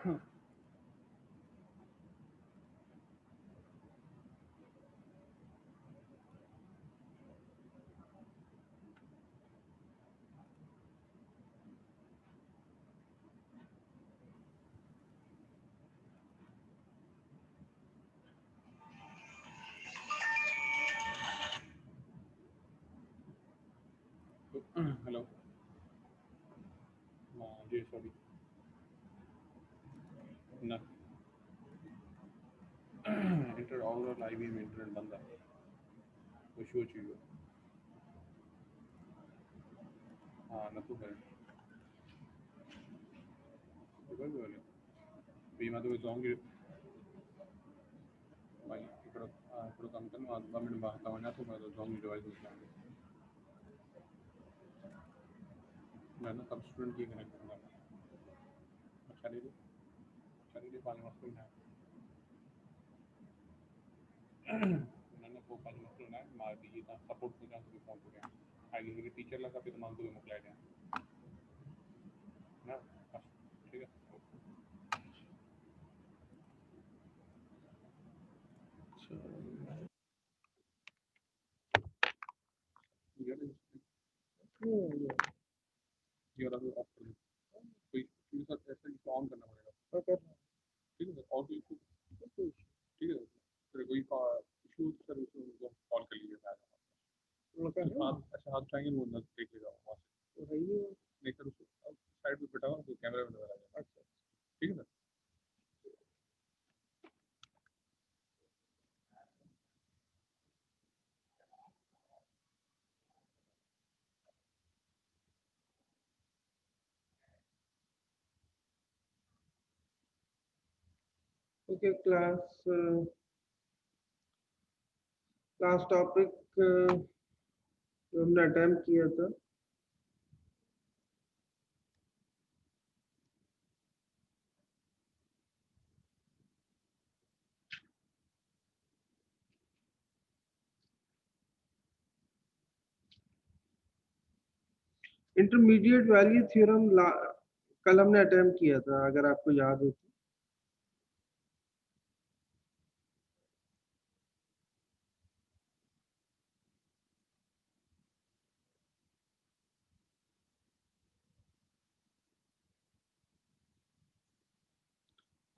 Hello. हाँ जी, sorry ना। Inter overall IB में इंटरनेट बंद है, वो शो चाहिए। हाँ ना, तो है बोले बीमा तो जाऊंगी भाई। ఇప్పుడు కంపెనీ గవర్నమెంట్ బాగుతామని तो मैं तो जाऊंगी डिवाइस में। मैं ना कब स्टूडेंट की कनेक्ट करूँगा। अच्छा नहीं, अच्छा नहीं, पानी मस्त ना मैंने वो पानी मस्त ना मार दी था सपोर्ट को जान तो फोन को गया आगे टीचर लगा फिर मान दो मोकला गया ना। ठीक है। ये वाला भी ऑफ कर दो। कोई कोई सर ऐसे ही ऑन करना पड़ेगा। ठीक है सर, और कोई ठीक है सर, कोई इशू सर उसको कॉल कर लीजिए सर। अच्छा हाथ उठाएंगे वो नजर देख लेगा वहाँ से नहीं सर, उसको साइड पे बैठा हुआ तो कैमरा में नजर आ जाएगा। अच्छा ठीक है sir. Okay class, last topic जो हमने अटेम्प्ट किया था, इंटरमीडिएट वैल्यू थ्योरम कल हमने अटेम्प्ट किया था, अगर आपको याद हो तो।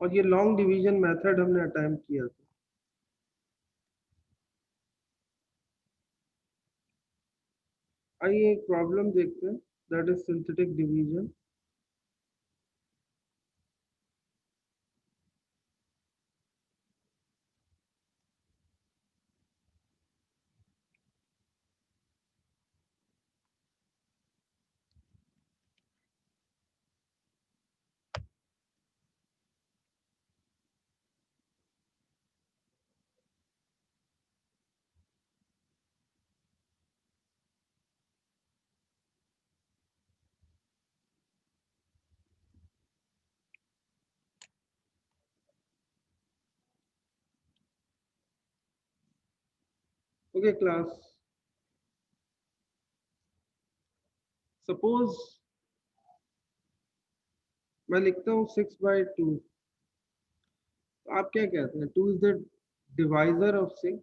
और ये लॉन्ग डिवीजन मेथड हमने अटेम्प्ट किया था। आइए एक प्रॉब्लम देखते हैं, that is synthetic division. Okay class, suppose मैं लिखता हूँ 6/2। तो आप क्या कहते हैं, 2 is the divisor of 6,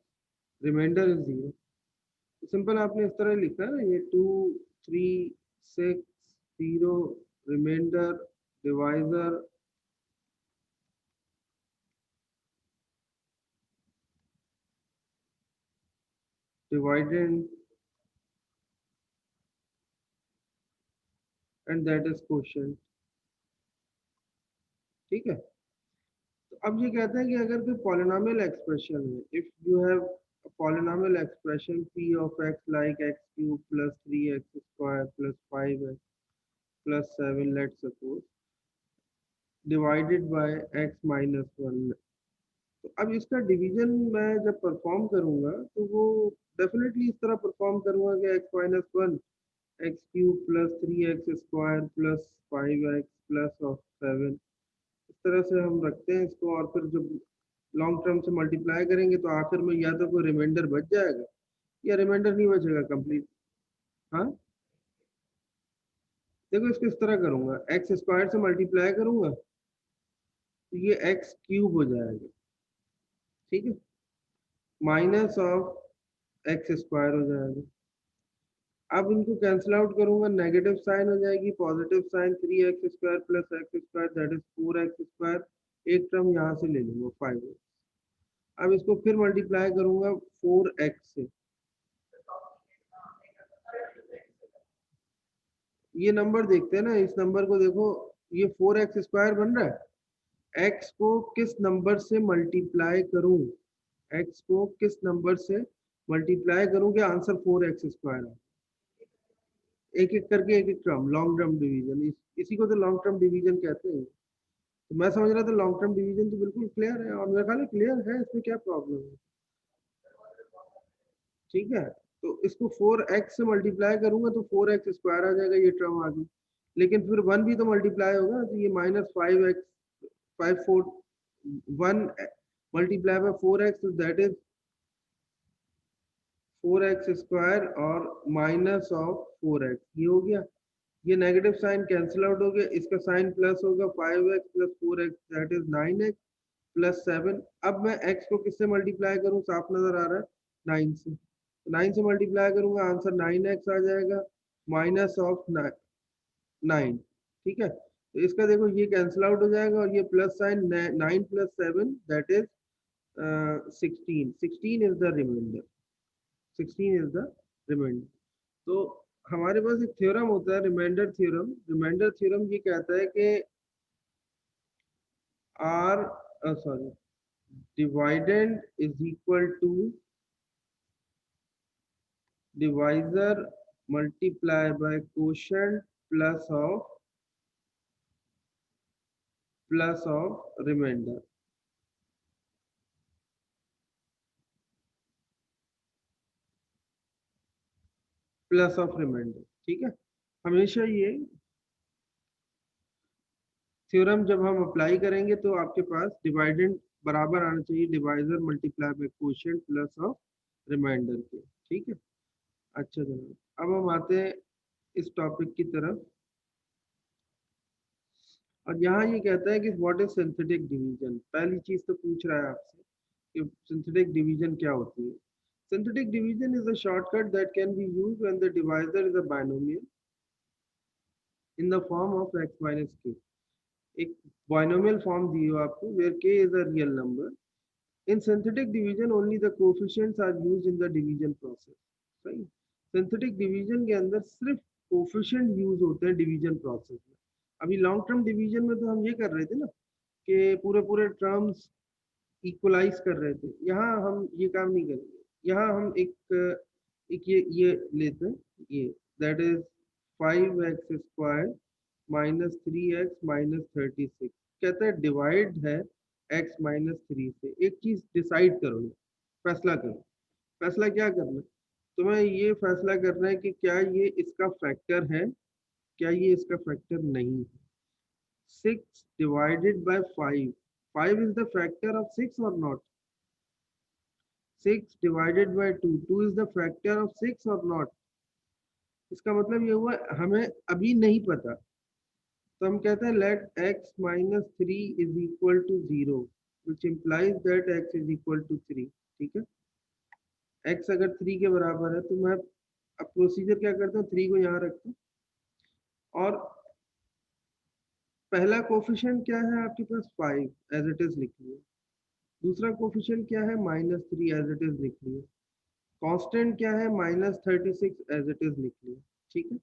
remainder is 0। Simple आपने इस तरह लिखा है, ये 2 3 6 0 remainder divisor dividend and that is quotient. ठीक है। तो अब ये कहते हैं कि अगर कोई पॉलिनोमियल एक्सप्रेशन है, if you have a polynomial expression p of x like x cube plus 3x square plus 5x plus 7, let's suppose, divided by x minus 1। तो अब इसका डिवीजन मैं जब परफॉर्म करूंगा तो वो डेफिनेटली इस तरह परफॉर्म करूंगा कि x minus 1 x cube plus 3x square plus 5x plus of 7। इस तरह से हम रखते हैं इसको, और फिर जब लॉन्ग टर्म से मल्टीप्लाई करेंगे तो आखिर में या तो कोई रिमाइंडर बच जाएगा या रिमाइंडर नहीं बचेगा कंप्लीट। हाँ, देखो इसको इस तरह करूंगा, एक्स स्क्वायर से मल्टीप्लाई करूंगा तो ये एक्स क्यूब हो जाएगा, ठीक है, माइनस ऑफ एक्स स्क्वायर हो जाएगा। अब इनको कैंसिल आउट करूंगा, नेगेटिव साइन हो जाएगी, positive sign 3x² plus x² that is 4x²। एक टर्म यहाँ से ले लूंगा 5x। अब इसको फिर मल्टीप्लाई करूंगा 4x से। ये नंबर देखते हैं ना, इस नंबर को देखो, ये 4x² बन रहा है। x को किस नंबर से मल्टीप्लाई करूं, x को किस नंबर से मल्टीप्लाई करूं कि आंसर 4x² है। एक एक करके एक एक टर्म, लॉन्ग टर्म डिवीजन, इसी को तो लॉन्ग टर्म डिवीजन कहते हैं। तो मैं समझ रहा था लॉन्ग टर्म डिवीजन तो बिल्कुल क्लियर है, और मेरा ख्याल है क्लियर है, इसमें क्या प्रॉब्लम है। ठीक है, तो इसको 4x से मल्टीप्लाई करूंगा तो 4x² आ जाएगा, ये टर्म आ गई। लेकिन फिर 1 भी तो मल्टीप्लाई होगा, तो ये -5x 1 multiply by 4x, that is 4x² और माइनस ऑफ 4x, ये हो गया। ये नेगेटिव साइन कैंसिल आउट हो गया, इसका साइन प्लस होगा, 5x plus 4x that is 9x plus 7। अब मैं x को किससे मल्टीप्लाई करूं, साफ नजर आ रहा है 9 से, तो 9 से मल्टीप्लाई करूंगा, आंसर 9x आ जाएगा माइनस ऑफ 9। ठीक है, तो इसका देखो ये कैंसिल आउट हो जाएगा, और ये plus sign 9 plus 7 that is 16 is the remainder, 16 is the remainder. तो हमारे पास एक थ्योरम होता है, रिमाइंडर थ्योरम। रिमाइंडर थ्योरम ये कहता है कि or sorry dividend is equal to divisor multiply by quotient plus of remainder. Plus of remainder, ठीक है। हमेशा ये थ्योरम जब हम अप्लाई करेंगे तो आपके पास डिवाइडेंड बराबर आना चाहिए divisor multiply by quotient plus of remainder के, ठीक है। अच्छा जनाब, अब हम आते हैं इस टॉपिक की तरफ, और यहाँ ये कहता है कि व्हाट इज सिंथेटिक डिवीजन। पहली चीज तो पूछ रहा है आपसे कि सिंथेटिक डिवीजन क्या होती है। Synthetic division is a shortcut that can be used when the divisor is a binomial in the form of x minus k। एक बाइनोमियल फॉर्म दी हो आपको where k is a real number. In synthetic division only the coefficients are used in the division process. सही, synthetic division के अंदर सिर्फ coefficient use होते हैं डिवीजन प्रोसेस में। अभी लॉन्ग टर्म डिवीजन में तो हम ये कर रहे थे ना कि पूरे पूरे टर्म्स इक्वलाइज कर रहे थे, यहाँ हम ये काम नहीं करेंगे। यहाँ हम एक ये लेते हैं, ये that is 5x² minus 3x minus 36। कहता है डिवाइड है x माइनस 3 से। एक चीज डिसाइड करो, फैसला करो। फैसला क्या करना है तुम्हें, ये फैसला करना है कि क्या ये इसका फैक्टर है, क्या ये इसका फैक्टर नहीं है। 6 divided by 5, 5 is the factor of 6 or not? 6 divided by 2, 2 is the factor of 6 or not? इसका मतलब ये हुआ हमें अभी नहीं पता, तो हम कहते हैं let x minus 3 is equal to 0, which implies that x is equal to 3। ठीक है, x अगर 3 के बराबर है तो मैं अब प्रोसीजर क्या करता हूँ, 3 को यहाँ रखता हूँ, और पहला कोफिशिएंट क्या है आपके पास 5 एज इट इज लिख लिया, दूसरा कोफिशिएंट क्या है -3 एज इट इज लिख लिया, कांस्टेंट क्या है -36 एज इट इज लिख लिया। ठीक है,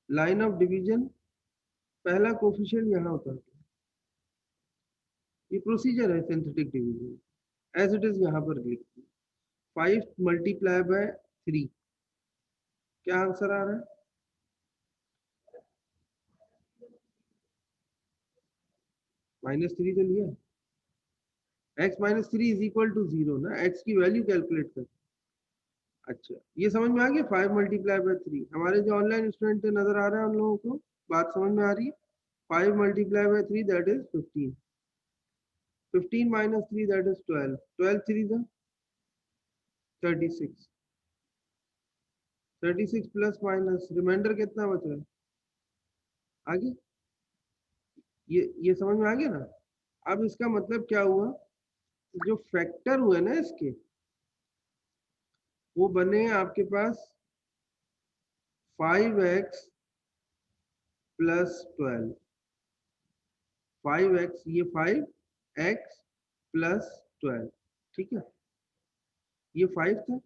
लाइन ऑफ डिवीजन, पहला कोफिशिएंट यहाँ उतर गया। ये प्रोसीजर है synthetic division, as it is यहाँ पर लिख दिया। 5 मल्टीप्लाई बाय 3, क्या आंसर आ रहा है, -3 तो लिया। x minus 3 is equal to 0 ना, x की वैल्यू कैलकुलेट कर। अच्छा, ये समझ में आ गया, 5 मल्टीप्लाई बाय 3। हमारे जो ऑनलाइन स्टूडेंट नजर आ रहा है उन लोगों को बात समझ में आ रही है। 5 multiply by 3 that is 15, 15 minus 3 that is 12, 12 3 the 36, 36 plus minus remainder कितना बच रहा है आगे। ये समझ में आ गया ना। अब इसका मतलब क्या हुआ, जो फैक्टर हुए ना इसके, वो बने आपके पास 5x प्लस 12। 5x, ये 5x प्लस 12, ठीक है। ये 5 था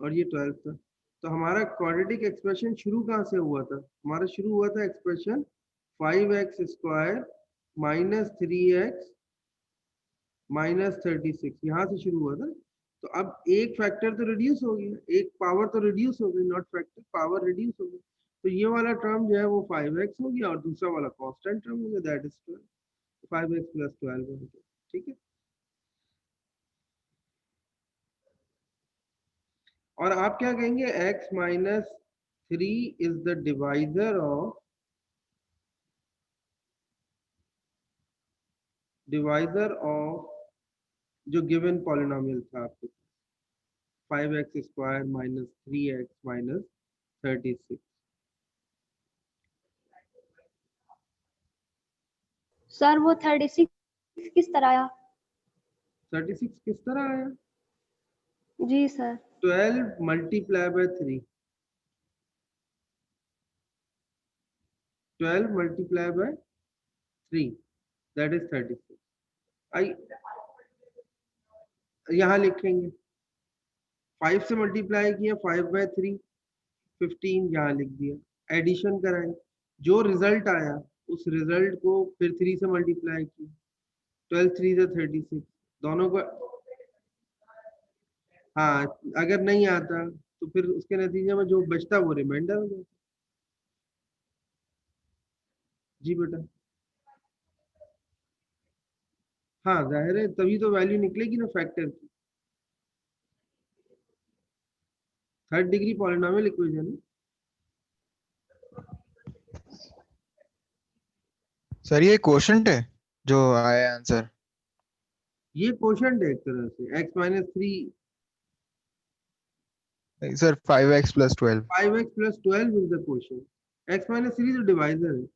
और ये 12 था। तो हमारा क्वाड्रेटिक एक्सप्रेशन शुरू कहाँ से हुआ था? हमारा शुरू हुआ था expression 5x square minus 3x minus 36, यहाँ से शुरू हुआ था। तो अब एक फैक्टर तो रिड्यूस हो गया, एक पावर तो रिड्यूस हो गई, नॉट फैक्टर, पावर रिड्यूस हो गई। तो ये वाला टर्म जो है वो 5x हो गया और दूसरा वाला कांस्टेंट टर्म हो गया, दैट इज 12, 5x प्लस 12 हो गया, ठीक है। और आप क्या कहेंगे, x minus 3 is the divisor of जो गिवन पॉलिनोमियल था आपके, 5x square minus 3x minus 36। Sir वो 36 किस तरह आया? 36 किस तरह आया? जी sir. 12 multiply by 3, 12 multiply by 3, that is 36। आई यहाँ लिखेंगे 5 से मल्टीप्लाई किया, 5 बाय 3 15, यहाँ लिख दिया। एडिशन कराएं, जो रिजल्ट आया उस रिजल्ट को फिर 3 से मल्टीप्लाई किया, 12 3 से 36, दोनों को। हाँ, अगर नहीं आता तो फिर उसके नतीजे में जो बचता वो रिमाइंडर हो जाता। जी बेटा। हाँ जाहिर है, तभी तो वैल्यू निकलेगी ना फैक्टर की, third degree polynomial equation. Sir ये क्वोशंट है जो आया आंसर? ये क्वोशंट है एक तरह से, x minus 3, sir 5x plus 12। 5x plus 12 is the quotient, x minus 3 तो डिवाइजर है।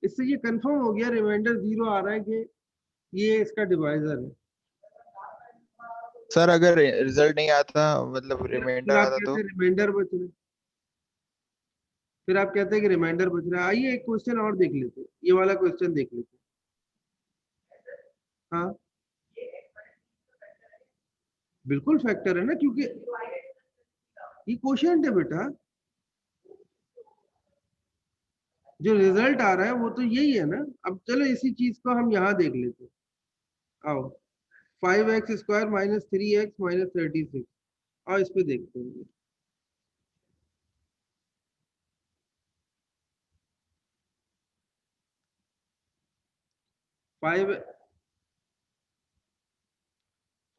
इससे ये कंफर्म हो गया, रिमाइंडर 0 आ रहा है कि ये इसका डिवाइजर है। सर अगर रिजल्ट नहीं आता, मतलब फिर रिमाइंडर आप आता कहते तो? हैं रिमाइंडर बच रहा है, फिर आप कहते हैं कि रिमाइंडर बच रहा है। आइए एक क्वेश्चन और देख लेते हैं, ये वाला क्वेश्चन देख लेते हैं। हाँ बिल्कुल फैक्टर है ना, क्योंकि ये क्वोशंट है बेटा, जो रिजल्ट आ रहा है वो तो यही है ना। अब चलो इसी चीज को हम यहाँ देख लेते हैं, आओ 5x square minus 3x minus 36, और इस पे देखते हैं।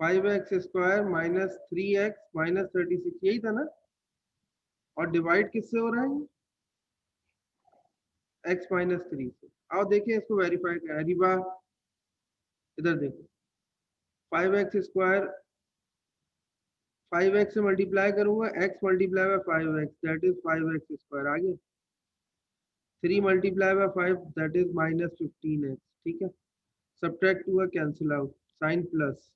5x square minus 3x minus 36, यही था ना। और डिवाइड किससे हो रहा है? x माइनस 3 से। आओ देखिए इसको वेरीफाई करें। अरे वाह, इधर देखो, 5x स्क्वायर 5x से मल्टीप्लाई करूंगा, x multiply by 5x, that is 5x square. आगे 3 multiply by 5, that is minus 15x, ठीक है। सब्ट्रैक्ट हुआ, cancel out, sign plus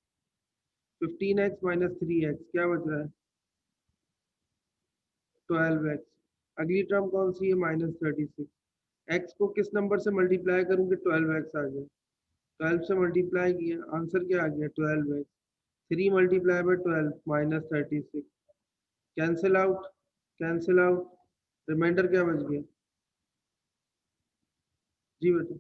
15x minus 3x, क्या बच रहा है? 12x। अगली टर्म कौन सी है? माइनस 36। x को किस नंबर से मल्टीप्लाई करूंगे? 12x आ जाए, 12 से मल्टीप्लाई किया, आंसर क्या आ गया? 12x। 3 multiply by 12 minus 36, cancel out, cancel out, remainder क्या बच गया? जी बेटा।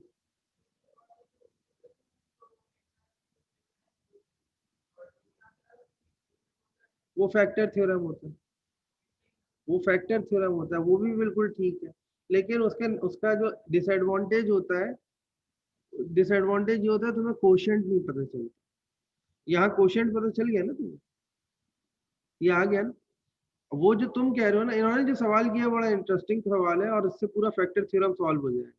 वो फैक्टर थ्योरम होता है, वो फैक्टर थ्योरम होता है, वो भी बिल्कुल ठीक है। लेकिन उसका जो डिसएडवांटेज होता है, डिसएडवांटेज ये होता है तुम्हें कोशेंट नहीं पता चलता। यहाँ कोशेंट पता चल गया ना तुम्हें, ये आ गया ना। वो जो तुम कह रहे हो ना, इन्होंने जो सवाल किया बड़ा इंटरेस्टिंग सवाल है, और इससे पूरा फैक्टर थ्योरम सॉल्व हो जाएगा।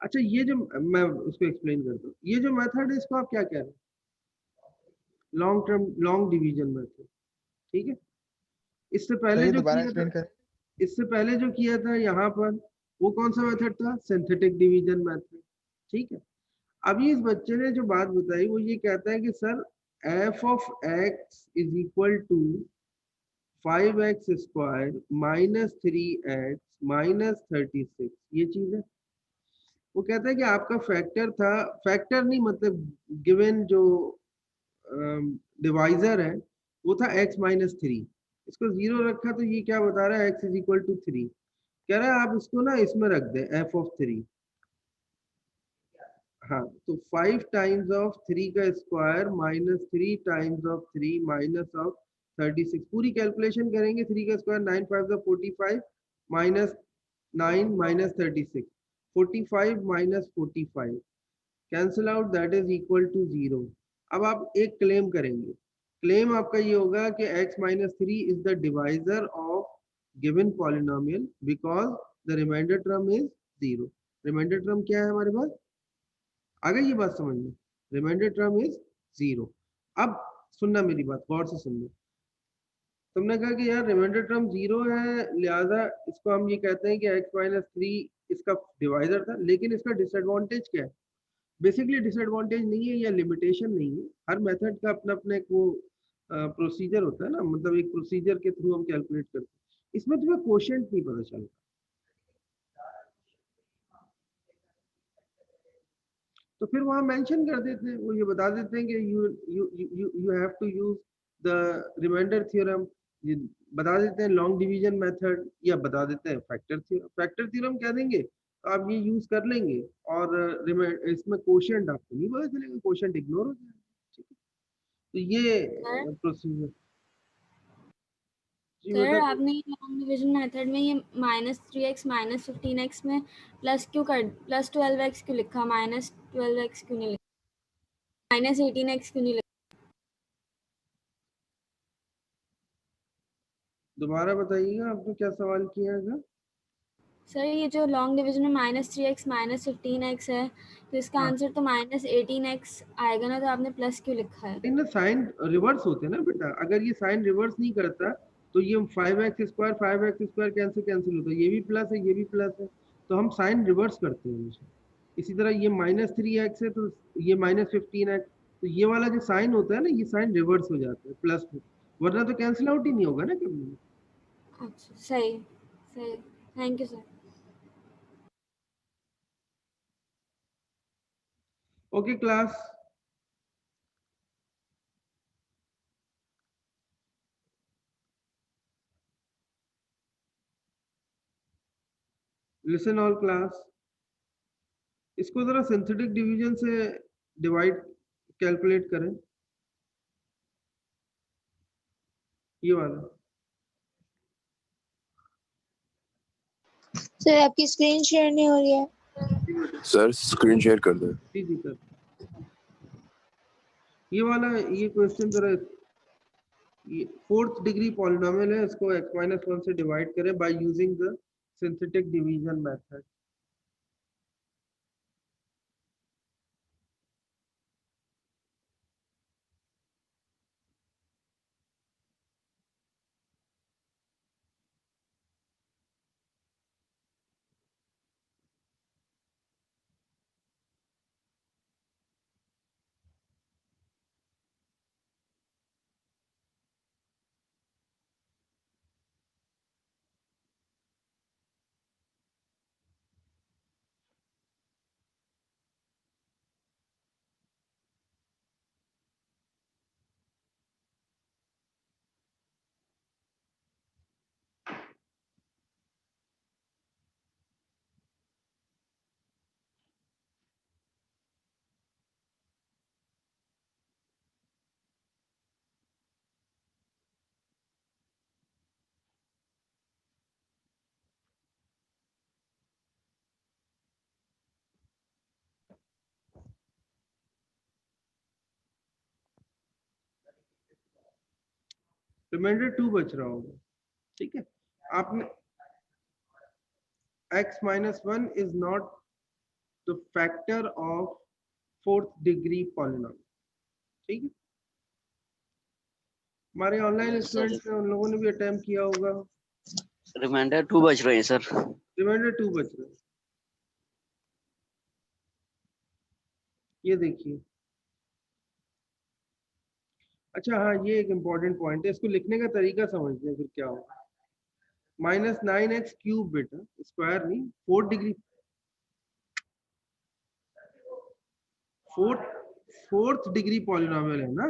अच्छा ये जो, मैं इसको एक्सप्लेन करता हूँ, ये जो मेथड है इसको आप क्या कह रहे हो? Long term long division method, ठीक है। इससे सर पहले ये जो दोबारा किया था, एक्सप्लेन करें। इससे पहले जो किया था यहाँ पर, वो कौन सा मेथड था? Synthetic division method. ठीक है। अभी इस बच्चे ने जो बात बताई वो ये कहता है कि sir f of x is equal to 5x square minus 3x minus 36, ये चीज है। वो कहता है कि आपका फैक्टर था, फैक्टर नहीं मतलब गिवन जो डिवाइजर है वो था x माइनस 3, इसको 0 रखा तो ये क्या बता रहा है x इज इक्वल टू 3। कह रहा है आप इसको ना इसमें रख दें f of 3। हाँ, तो 5 टाइम्स ऑफ 3 का square minus 3 times of 3 minus of 36, पूरी कैलकुलेशन करेंगे। 3 का square 9 5 45 minus 9 minus 36, 45 minus 45 cancel out, that is equal to 0। अब आप एक क्लेम करेंगे, क्लेम आपका ये होगा कि x minus 3 is the divisor of given polynomial because the remainder term is 0। Remainder term क्या है हमारे पास, आ गई ये बात समझ में, रिमाइंडर टर्म इज 0। अब सुनना मेरी बात, गौर से सुनना। तुमने कहा कि यार रिमाइंडर टर्म 0 है, लिहाजा इसको हम ये कहते हैं कि x माइनस 3 इसका डिवाइजर था, लेकिन इसका डिसएडवांटेज क्या है? बेसिकली डिसएडवांटेज नहीं है या लिमिटेशन नहीं है, हर मेथड का अपना अपना एक वो प्रोसीजर होता है ना, मतलब एक प्रोसीजर के थ्रू हम कैलकुलेट करते हैं। इसमें तुम्हें क्वोशिएंट नहीं पता चलता, तो फिर वहां मेंशन कर देते हैं, वो ये बता देते हैं कि you have to use the remainder theorem, ये बता देते हैं लॉन्ग डिवीजन मेथड, या बता देते हैं फैक्टर थ्योरम। फैक्टर थ्योरम कह देंगे तो आप ये यूज कर लेंगे, और इसमें क्वोशिएंट आपको नहीं पता चलेगा, क्वोशिएंट इग्नोर हो जाएगा। ठीक है, तो ये प्रोसीजर। जी सर बता। आपने ये लॉन्ग डिवीजन मेथड में ये माइनस 3x माइनस 15x में प्लस 12x क्यों लिखा, माइनस 12x क्यों नहीं लिखा, माइनस 18x क्यों नहीं लिखा? दोबारा बताइएगा आपने क्या सवाल किया है? सर ये जो लॉन्ग डिवीजन में माइनस 3x माइनस 15x है, तो इसका हाँ, आंसर तो माइनस 18x आएगा ना, तो आपने प्लस क्यों लिखा है? इन साइन रिवर्स होते हैं ना बेटा, अगर ये साइन रिवर्स नहीं करता तो ये 5x स्क्वायर कैंसिल कैंसिल होता है, ये भी प्लस है ये भी प्लस है, तो हम साइन रिवर्स करते हैं हमेशा। इसी तरह ये माइनस 3x है तो ये माइनस 15x, तो ये वाला जो साइन होता है ना ये साइन रिवर्स हो जाता है प्लस में, वरना तो कैंसिल आउट ही नहीं होगा ना कभी। अच्छा सही सही, thank you sir. Okay class, listen all class, इसको जरा सिंथेटिक डिवीजन से डिवाइड कैलकुलेट करें, ये वाला। सर आपकी स्क्रीन शेयर नहीं हो रही है। सर स्क्रीन शेयर कर दो। जी जी कर, ये वाला, ये क्वेश्चन जरा, ये 4th डिग्री पॉलिनोमियल है, इसको x माइनस 1 से डिवाइड करें by using the synthetic division method. Remainder 2 बच रहा होगा, ठीक है। आपने x minus 1 is not the factor of 4th degree polynomial, ठीक है। हमारे ऑनलाइन स्टूडेंट्स ने, उन लोगों ने भी अटेम्प्ट किया होगा। रिमाइंडर 2 बच रहे हैं सर। रिमाइंडर 2 बच रहा है, ये देखिए, अच्छा हाँ, ये एक इम्पॉर्टेंट पॉइंट है, इसको लिखने का तरीका समझते हैं फिर क्या होगा। -9x³ बेटा, स्क्वायर नहीं, 4 डिग्री, फोर्थ डिग्री पॉलिनोमियल है ना,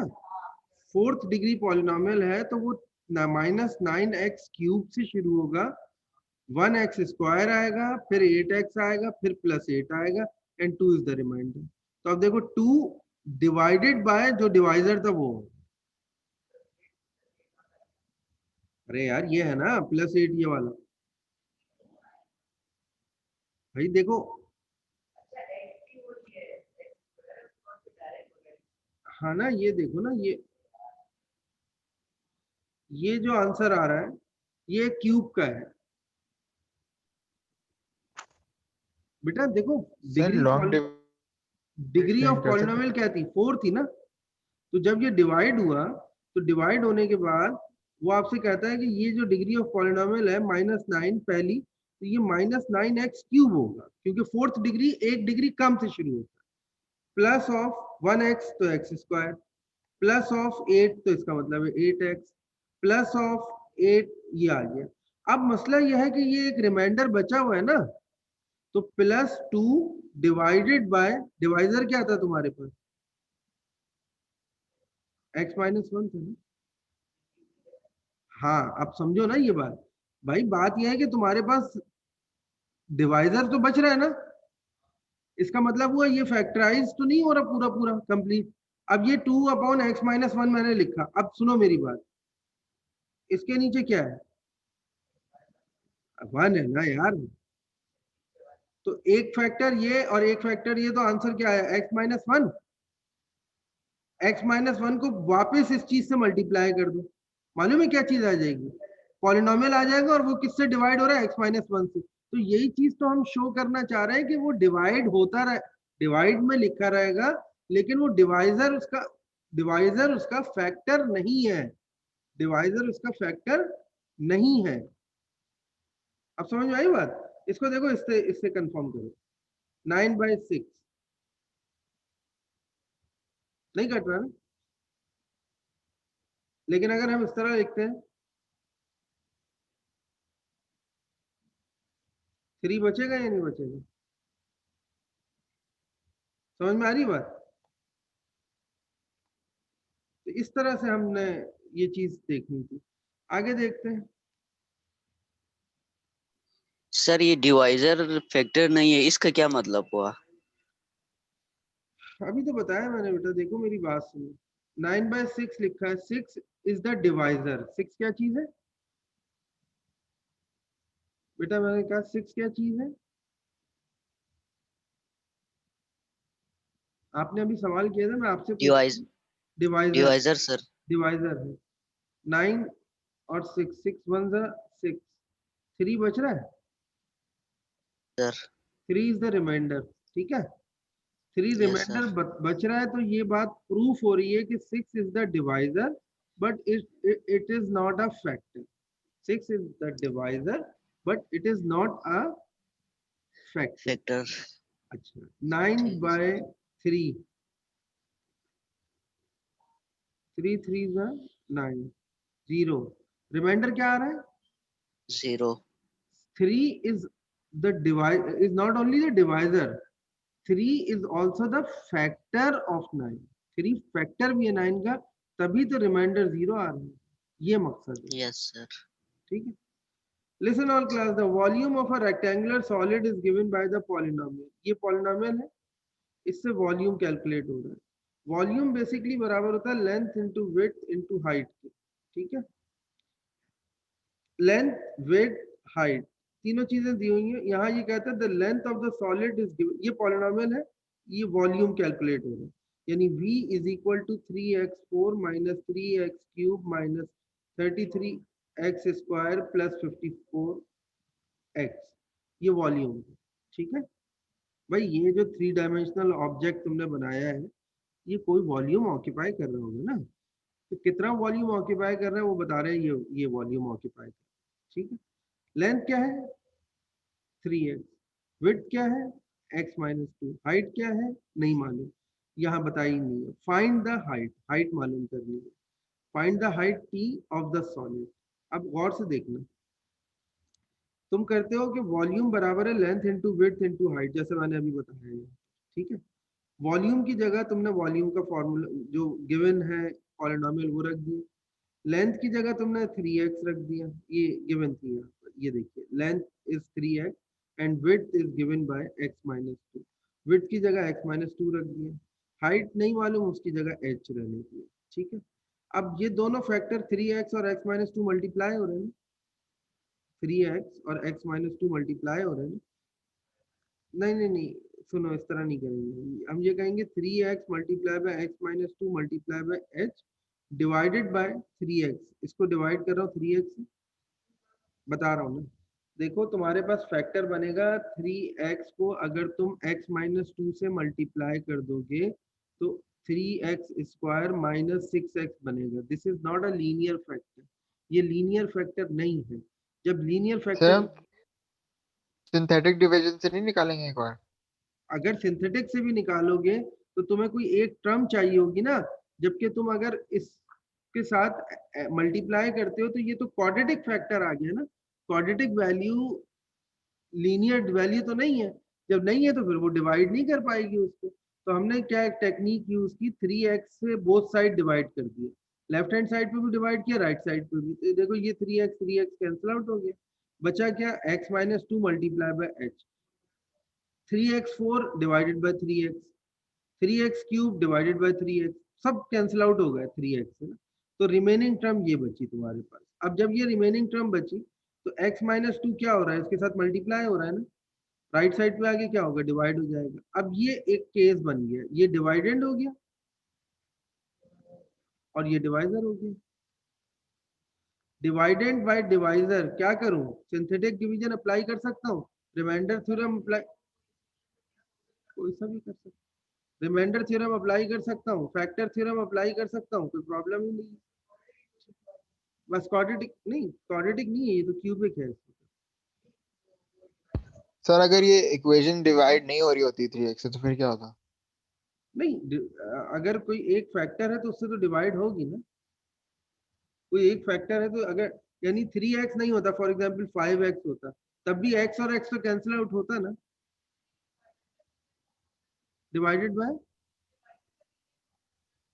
फोर्थ डिग्री पॉलिनोमियल है, तो वो -9x³ से शुरू होगा, 1x² आएगा, फिर 8x आएगा, फिर +8 आएगा, एंड 2 इज द रिमाइंडर। तो अब देखो 2 डिवाइडेड बाय जो डिवाइजर था वो, अरे यार ये है ना +8 ये वाला, भाई देखो, हाँ ना, ये देखो ना, ये जो आंसर आ रहा है ये क्यूब का है बेटा। देखो sir long degree of division कर सकते पॉलिनोमियल क्या थी, 4 थी ना। तो जब ये डिवाइड हुआ, तो डिवाइड होने के बाद वो आपसे कहता है कि ये जो डिग्री ऑफ पॉलिनोमियल है -9 पहली, तो ये -9x³ होगा, क्योंकि फोर्थ डिग्री एक डिग्री कम से शुरू होता है, प्लस ऑफ 1x तो x², प्लस ऑफ 8 तो इसका मतलब है 8x, प्लस ऑफ 8 ये आ गया। अब मसला यह है कि ये एक रिमाइंडर बचा हुआ है ना, तो +2 डिवाइडेड बाय, डिवाइजर क्या था तुम्हारे पास, x-1 था ना। हाँ अब समझो ना ये बात, भाई बात यह है कि तुम्हारे पास डिवाइजर तो बच रहा है ना, इसका मतलब हुआ ये फैक्टराइज तो नहीं हो रहा पूरा पूरा कंप्लीट। अब ये 2/x-1 मैंने लिखा, अब सुनो मेरी बात, इसके नीचे क्या है, 1 है ना यार, तो एक फैक्टर ये और एक फैक्टर ये, तो आंसर क्या है, x-1। x-1 को वापस इस चीज से मल्टीप्लाई कर दो, मालूम है क्या चीज आ जाएगी, पॉलिनोमियल आ जाएगा, और वो किससे डिवाइड हो रहा है, x-1 से। तो यही चीज तो हम शो करना चाह रहे हैं कि वो डिवाइड होता रहे, डिवाइड में लिखा रहेगा, लेकिन वो डिवाइजर उसका फैक्टर नहीं है, डिवाइजर उसका फैक्टर नहीं है। अब समझ में आई बात, इसको देखो, इससे इससे कंफर्म करो, 9/6 नहीं कट रहा ना, लेकिन अगर हम इस तरह लिखते हैं, 3 बचेगा या नहीं बचेगा, समझ में आ रही बात। तो इस तरह से हमने ये चीज देखनी थी, आगे देखते हैं। सर ये डिवाइजर फैक्टर नहीं है, इसका क्या मतलब हुआ? अभी तो बताया मैंने बेटा, देखो मेरी बात सुनो, 9/6 लिखा है, 6 इज द डिवाइजर। 6 क्या चीज है बेटा, मैंने कहा 6 क्या चीज है, आपने अभी सवाल किया था, मैं आपसे पूछ, डिवाइज डिवाइजर, डिवाइजर सर। डिवाइजर है 9 और 6, 6 1 6, 3 बच रहा है, सर 3 इज द रिमाइंडर, ठीक है, 3 यस रिमाइंडर सर। बच रहा है, तो ये बात प्रूफ हो रही है कि 6 is the divisor, but it is not a factor. 6 is the divisor, but it is not a factor. Factor. अच्छा, 9/3, 3 3s are 9, 0, रिमाइंडर क्या आ रहा है, 0। 3 is the divide, is not only the divisor, 3 is also the factor of 9, 3 factor भी है 9 का, तभी तो reminder 0 आ रहा है, ये मकसद है, यस सर। ठीक है। Listen all class, the volume of a rectangular solid is given by the polynomial, ये polynomial है, इससे वॉल्यूम कैलकुलेट हो रहा है। वॉल्यूम बेसिकली बराबर होता है length into width into height के, ठीक है, लेंथ विड्थ हाइट तीनों चीजें दी हुई हैं, यहाँ ये कहता है the length of the solid is given, ये पॉलिनोमियल है, ये वॉल्यूम कैलकुलेट हो रहा है, यानी v is equal to 3x4 - 3x³ - 33x² + 54x, ये वॉल्यूम है, ठीक है। भाई ये जो 3 डायमेंशनल ऑब्जेक्ट तुमने बनाया है, ये कोई वॉल्यूम ऑक्यूपाई कर रहा होगा ना, तो कितना वॉल्यूम ऑक्यूपाई कर रहा है वो बता रहे हैं, ये वॉल्यूम ऑक्यूपाई कर रहा है, ठीक है। लेंथ क्या है 3x, विड्थ क्या है x - 2, हाइट क्या है नहीं मालूम, यहाँ बताई नहीं है। फाइंड द हाइट, हाइट मालूम करनी है। Find the height T of the solid. अब गौर से देखना, तुम करते हो कि वॉल्यूम बराबर है length into width into height, जैसे मैंने अभी बताया है, ठीक है। वॉल्यूम की जगह तुमने वॉल्यूम का फॉर्मूला जो गिवन है पॉलिनोमियल वो रख दिया, लेंथ की जगह तुमने 3x रख दिया, ये गिवन थी यहाँ पर, ये देखिए length is 3x and width is given by x minus 2, width की जगह x माइनस 2 रख दिया, हाइट नहीं मालूम उसकी जगह h रहने दिया, ठीक है। अब ये दोनों फैक्टर 3x और x माइनस 2 मल्टीप्लाई हो रहे हैं, 3x और x माइनस 2 मल्टीप्लाई हो रहे हैं। नहीं नहीं नहीं, सुनो, इस तरह नहीं करेंगे हम, ये कहेंगे 3x multiply by x minus 2 multiply by h divided by 3x, इसको डिवाइड कर रहा हूँ 3x से, बता रहा हूँ ना। देखो तुम्हारे पास फैक्टर बनेगा 3x को अगर तुम x माइनस 2 से मल्टीप्लाई कर दोगे तो 3x स्क्वायर माइनस 6x बनेगा। This is not a linear factor, ये लीनियर फैक्टर नहीं है। जब लीनियर सर हम फैक्टर, सिंथेटिक डिवीजन से नहीं निकालेंगे एक बार? अगर सिंथेटिक से भी निकालोगे तो तुम्हें कोई एक टर्म चाहिए होगी ना, जबकि तुम अगर इसके साथ मल्टीप्लाई करते हो तो ये तो क्वाड्रेटिक फैक्टर आ गया ना, क्वाड्रेटिक वैल्यू लीनियर वैल्यू तो नहीं है, जब नहीं है तो फिर वो डिवाइड नहीं कर पाएगी उसको। तो हमने क्या एक टेक्निक यूज की, 3x से बोथ साइड डिवाइड कर दिए, लेफ्ट हैंड साइड पे भी डिवाइड किया, राइट साइड पे भी, तो देखो ये 3x कैंसिल आउट हो गया, बचा क्या x minus 2 multiply by h, 3x 4 divided by 3x, 3x cube divided by 3x, सब कैंसिल आउट हो गए 3x से ना, तो रिमेनिंग टर्म ये बची तुम्हारे पास। अब जब ये रिमेनिंग टर्म बची तो x माइनस 2 क्या हो रहा है, इसके साथ मल्टीप्लाई हो रहा है ना, राइट साइड पे आगे क्या होगा, डिवाइड हो जाएगा। अब ये एक केस बन गया, ये डिवाइडेंड हो गया और ये डिवाइजर हो गया। डिवाइडेंड बाय डिवाइजर क्या करूं, सिंथेटिक डिवीजन अप्लाई कर सकता हूं, रिमाइंडर थ्योरम अप्लाई, कोई सा भी कर सकता हूं, रिमाइंडर थ्योरम अप्लाई कर सकता हूँ, फैक्टर थ्योरम अप्लाई कर सकता हूँ, कोई प्रॉब्लम ही नहीं। बस क्वाड्रेटिक नहीं है, ये तो क्यूबिक है। सर अगर ये इक्वेशन डिवाइड नहीं हो रही होती 3x से तो फिर क्या होता? नहीं, अगर कोई एक फैक्टर है तो उससे तो डिवाइड होगी ना, कोई एक फैक्टर है तो अगर, यानी 3x नहीं होता, फॉर एग्जांपल 5x होता, तब भी x और x तो कैंसिल आउट होता ना, डिवाइडेड बाय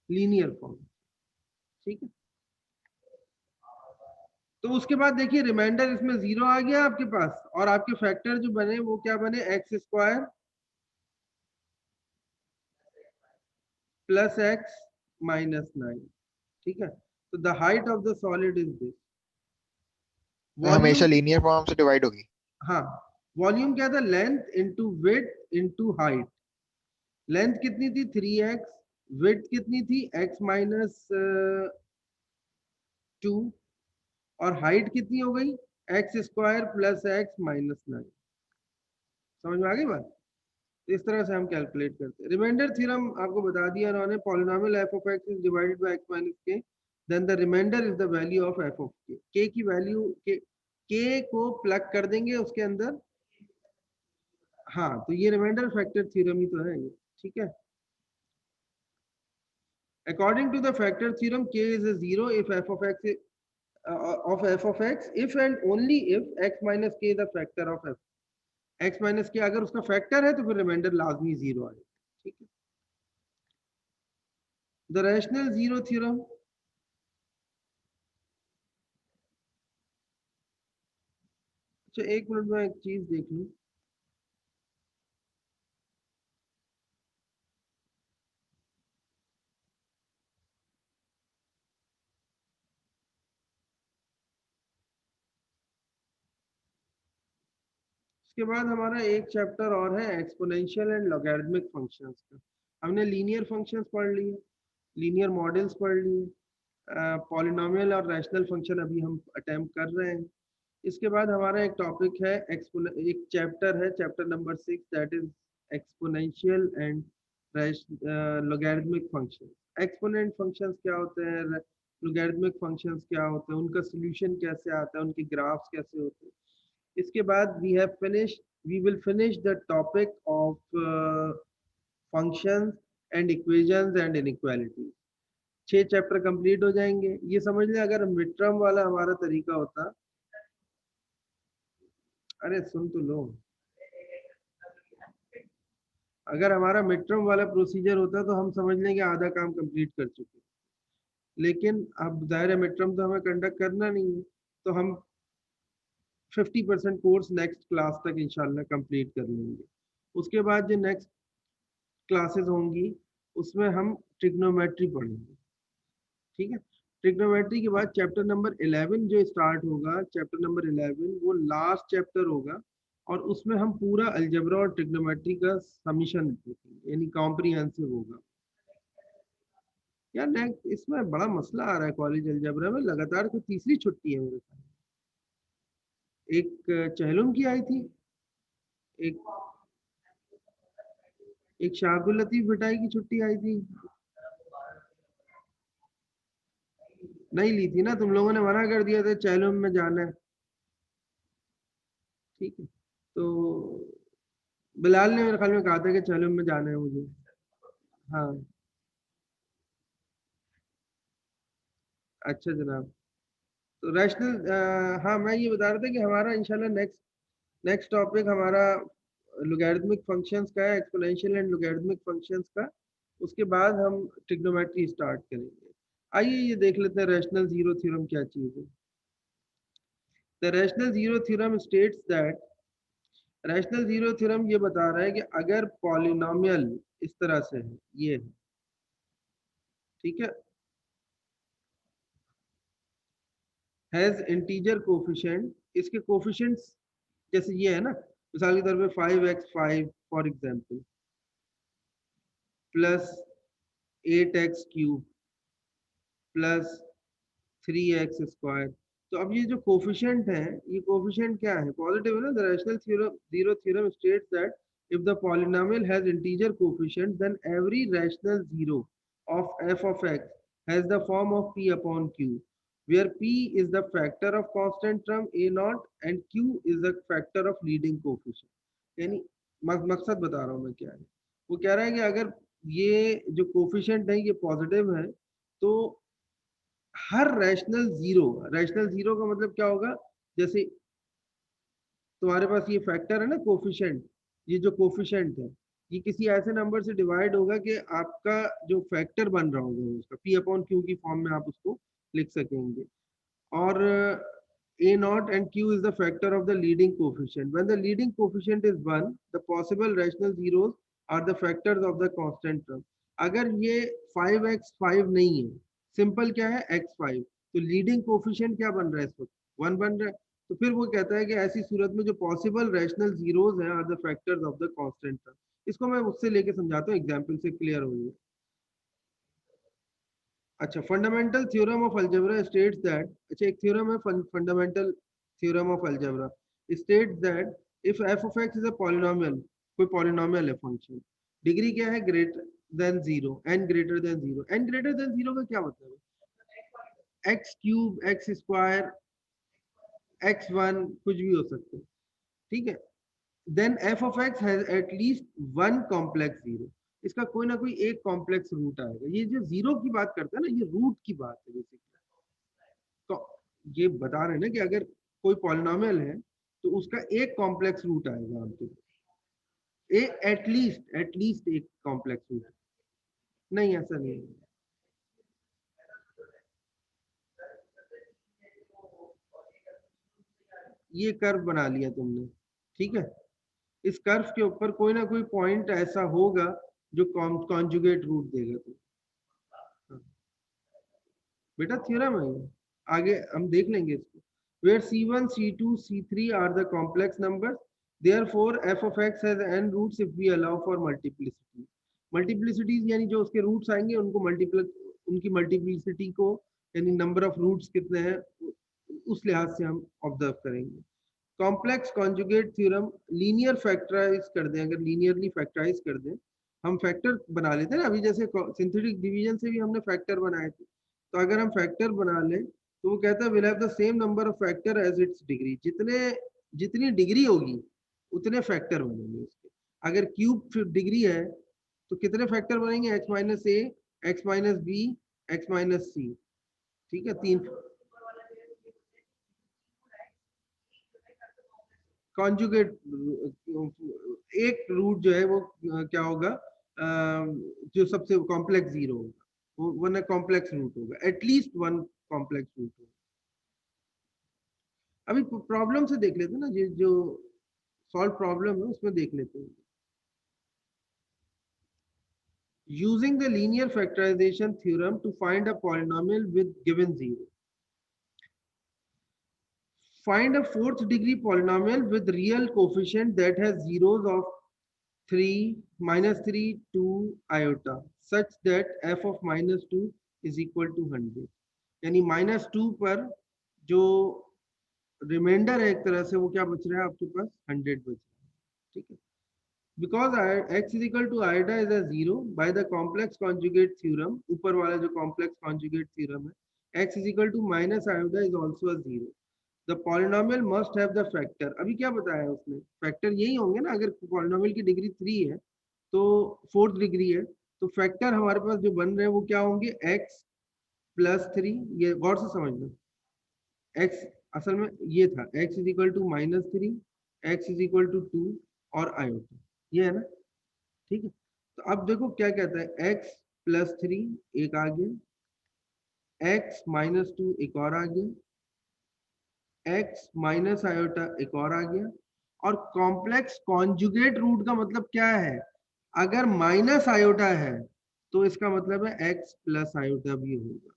लीनियर फॉर्म, ठीक है। तो उसके बाद देखिए रिमाइंडर इसमें 0 आ गया आपके पास, और आपके फैक्टर जो बने वो क्या बने, x square plus x minus 9, ठीक है। तो the height of the solid is this, हमेशा वॉल्यूम, लीनियर फॉर्म से डिवाइड होगी? हाँ, वॉल्यूम क्या था, length into width into height, length कितनी थी 3x, विड्थ कितनी थी x माइनस 2, और हाइट कितनी हो गई x square plus x minus 9। समझ में आ गई बात? इस तरह से हम कैलकुलेट करते हैं। रिमाइंडर थ्योरम आपको बता दिया उन्होंने, polynomial f of x is divided by x minus k, then the remainder is the value of f of k। k की वैल्यू k को प्लग कर देंगे उसके अंदर, हाँ, तो ये रिमाइंडर फैक्टर थ्योरम ही तो है ये, ठीक है। According to the factor theorem, k is a zero if f of x of f of x, if and only if x minus k is the factor of f, x minus k अगर उसका factor है तो फिर reminder लाजमी zero आएगा, ठीक है। The rational zero theorem, अच्छा एक मिनट में एक चीज देख लूं, उसके बाद हमारा एक चैप्टर और है एक्सपोनेंशियल एंड लॉगरिथमिक फंक्शंस का। हमने लीनियर फंक्शंस पढ़ लिए, लीनियर मॉडल्स पढ़ लिए, पॉलिनोमियल और रैशनल फंक्शन अभी हम अटेम्प्ट कर रहे हैं। इसके बाद हमारा एक टॉपिक है एक चैप्टर है, chapter number 6, that is exponential and logarithmic function. Exponent functions क्या होते हैं, लॉगरिथमिक फंक्शंस क्या होते हैं, उनका सॉल्यूशन कैसे आता है, उनके ग्राफ्स कैसे होते हैं। इसके बाद we will finish the topic of functions and equations and inequalities. 6 chapter complete हो जाएंगे। ये समझ लें अगर मिड टर्म वाला हमारा तरीका होता, अरे सुन तो लो, अगर हमारा मिड टर्म वाला प्रोसीजर होता तो हम समझ लें कि आधा काम कंप्लीट कर चुके, लेकिन अब जाहिर है मिड टर्म तो हमें कंडक्ट करना नहीं है, तो हम 50% कोर्स नेक्स्ट क्लास तक इंशाल्लाह कंप्लीट कर लेंगे। उसके बाद जो नेक्स्ट क्लासेस होंगी उसमें हम ट्रिग्नोमेट्री पढ़ेंगे, ठीक है। ट्रिग्नोमेट्री के बाद चैप्टर नंबर 11 जो स्टार्ट होगा, चैप्टर नंबर 11 वो लास्ट चैप्टर होगा, और उसमें हम पूरा अलजेब्रा और ट्रिग्नोमेट्री का समीशन देखेंगे, यानी कॉम्प्रिहेंसिव होगा। यार नेक्स्ट इसमें बड़ा मसला आ रहा है कॉलेज अलजेब्रा में, लगातार कोई तीसरी छुट्टी है मेरे साथ। एक चहलुम की आई थी, एक शाह अब्दुल लतीफ भटाई की छुट्टी आई थी, नहीं ली थी ना, तुम लोगों ने मना कर दिया था चहलुम में जाना है, ठीक है। तो बिलाल ने मेरे ख्याल में कहा था कि चहलुम में जाना है मुझे। हाँ अच्छा जनाब, तो रैशनल, हाँ मैं ये बता रहा था कि हमारा इंशाल्लाह नेक्स्ट टॉपिक हमारा लॉगरिथमिक फंक्शंस का है, एक्सपोनेंशियल एंड लॉगरिथमिक फंक्शंस का। उसके बाद हम ट्रिग्नोमेट्री स्टार्ट करेंगे। आइए ये देख लेते हैं रैशनल जीरो थ्योरम क्या चीज है। The rational zero theorem states that, rational zero theorem ये बता रहा है कि अगर पॉलिनोमियल इस तरह से है, ये है, ठीक है, हैज इंटीजर कोफिशिएंट, इसके कोफिशिएंट्स जैसे ये है ना, मिसाल के तौर पे 5x5 for example plus 8x cube plus 3x square. तो अब ये जो कोफिशिएंट है, ये कोफिशिएंट क्या है, पॉजिटिव है ना। The rational theorem zero theorem states that if the polynomial has integer coefficient then every rational zero of f of x has the form of p upon q, where p is the factor of constant term a naught and q is the factor of leading coefficient। यानी मकसद बता रहा हूँ मैं क्या है, वो कह रहा है कि अगर ये जो कोफिशिएंट है ये पॉजिटिव है तो हर रैशनल जीरो का मतलब क्या होगा, जैसे तुम्हारे पास ये फैक्टर है ना कोफिशिएंट, ये जो कोफिशिएंट है ये किसी ऐसे नंबर से डिवाइड होगा कि आपका जो फैक्टर बन रहा होगा उसका p अपॉन q की फॉर्म में आप उसको लिख सकेंगे। और a naught and q is the factor of the leading coefficient. When the leading coefficient is 1, the possible rational zeros are the factors of the constant term. अगर ये 5x5 नहीं है, सिंपल क्या है x5, तो लीडिंग कोफिशिएंट क्या बन रहा है इस वक्त, 1 बन रहा है। तो फिर वो कहता है कि ऐसी सूरत में जो पॉसिबल रैशनल जीरोस हैं are the factors of the constant term. इसको मैं उससे लेके समझाता हूँ, एग्जांपल से क्लियर हो जाए। अच्छा, fundamental theorem of algebra states that, अच्छा एक थ्योरम है fundamental theorem of algebra states that if f of x is a polynomial, कोई पॉलिनोमियल है फंक्शन, डिग्री क्या है greater than 0, n greater than 0। n greater than 0 का क्या मतलब है, x cube, x square, x1 कुछ भी हो सकता है, ठीक है। Then f of x has at least one complex zero, इसका कोई ना कोई एक कॉम्प्लेक्स रूट आएगा। ये जो जीरो की बात करता है ना, ये रूट की बात है बेसिकली। तो ये बता रहे हैं ना कि अगर कोई पॉलिनोमियल है तो उसका एक कॉम्प्लेक्स रूट आएगा आपके, एटलीस्ट एक कॉम्प्लेक्स रूट। नहीं ऐसा नहीं है, ये कर्व बना लिया तुमने, ठीक है, इस कर्व के ऊपर कोई ना कोई पॉइंट ऐसा होगा जो कॉन्जुगेट रूट देगा तुम। बेटा थ्योरम है ये, आगे हम देख लेंगे इसको। where c1 c2 c3 are the complex numbers, therefore f of x has n roots if we allow for multiplicity। Multiplicities यानी जो उसके रूट्स आएंगे उनको उनकी मल्टीप्लिसिटी को, यानी नंबर ऑफ रूट्स कितने हैं उस लिहाज से हम ऑब्जर्व करेंगे। Complex conjugate theorem, linear factorise कर दें, अगर लीनियरली फैक्टराइज कर दें, हम फैक्टर बना लेते हैं ना, अभी जैसे सिंथेटिक डिवीजन से भी हमने फैक्टर बनाए थे, तो अगर हम फैक्टर बना लें तो वो कहता है will have the same number of factor as its degree, जितनी डिग्री होगी उतने फैक्टर बनेंगे उसके। अगर क्यूब डिग्री है तो कितने फैक्टर बनेंगे, X minus A, X minus B, X minus C, ठीक है, 3 कॉन्जुगेट। एक रूट जो है वो क्या होगा, जो सबसे कॉम्प्लेक्स जीरो होगा, वो वन कॉम्प्लेक्स रूट होगा, एटलीस्ट वन कॉम्प्लेक्स रूट होगा। अभी प्रॉब्लम से देख लेते हैं ना, जो सॉल्व प्रॉब्लम है उसमें देख लेते हैं। Using the linear factorization theorem to find a polynomial with given zero. Find a fourth degree polynomial with real coefficient that has zeros of 3, -3, 2 iota such that f of -2 is equal to 100. यानी -2 पर जो reminder है एक तरह से वो क्या बच रहा है आपके पास, 100 बच रहा है, ठीक है। Because x is equal to iota is a 0 by the complex conjugate theorem, ऊपर वाला जो complex conjugate theorem है, x is equal to minus iota is also a 0. The polynomial must have the factor. अभी क्या बताया उसने, factor यही होंगे ना, अगर पॉलिनोमियल की डिग्री 3 है तो 4th डिग्री है, तो फैक्टर हमारे पास जो बन रहे हैं वो क्या होंगे, x प्लस 3, ये गौर से समझना, x असल में ये था, x is equal to -3, x is equal to 2 और आयोटा, ये है ना, ठीक है। तो अब देखो क्या कहता है, x प्लस 3 एक आ गया, x माइनस 2 एक और आ गया, x माइनस आयोटा एक और आ गया, और कॉम्प्लेक्स कॉन्जुगेट रूट का मतलब क्या है, अगर माइनस आयोटा है तो इसका मतलब है x प्लस आयोटा भी होगा।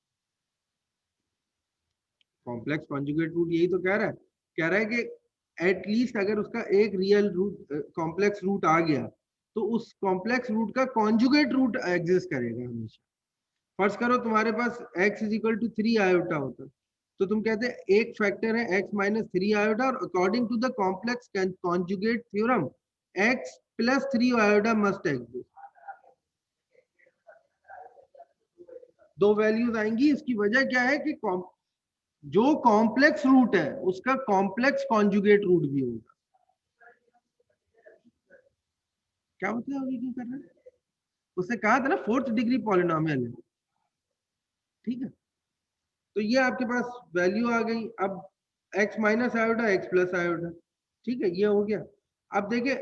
कॉम्प्लेक्स कॉन्जुगेट रूट यही तो कह रहा है कि एटलीस्ट अगर उसका एक रियल रूट कॉम्प्लेक्स रूट आ गया तो उस कॉम्प्लेक्स रूट का कॉन्जुगेट रूट एग्जिस्ट करेगा हमेशा। फर्ज करो तुम्हारे पास x is equal to 3 iota होता, तो तुम कहते हैं एक फैक्टर है x माइनस 3 आयोटा, और according to the complex conjugate theorem x plus 3 iota must exist. दो वैल्यूज आएंगी, इसकी वजह क्या है कि जो कॉम्प्लेक्स रूट है उसका कॉम्प्लेक्स कॉन्जुगेट रूट भी होगा। क्या मतलब अभी क्यों कर रहे हैं, उसने कहा था ना 4th डिग्री पॉलिनोमियल है, ठीक है। तो ये आपके पास वैल्यू आ गई, अब x minus iota x plus iota, ठीक है, ये हो गया। अब देखिए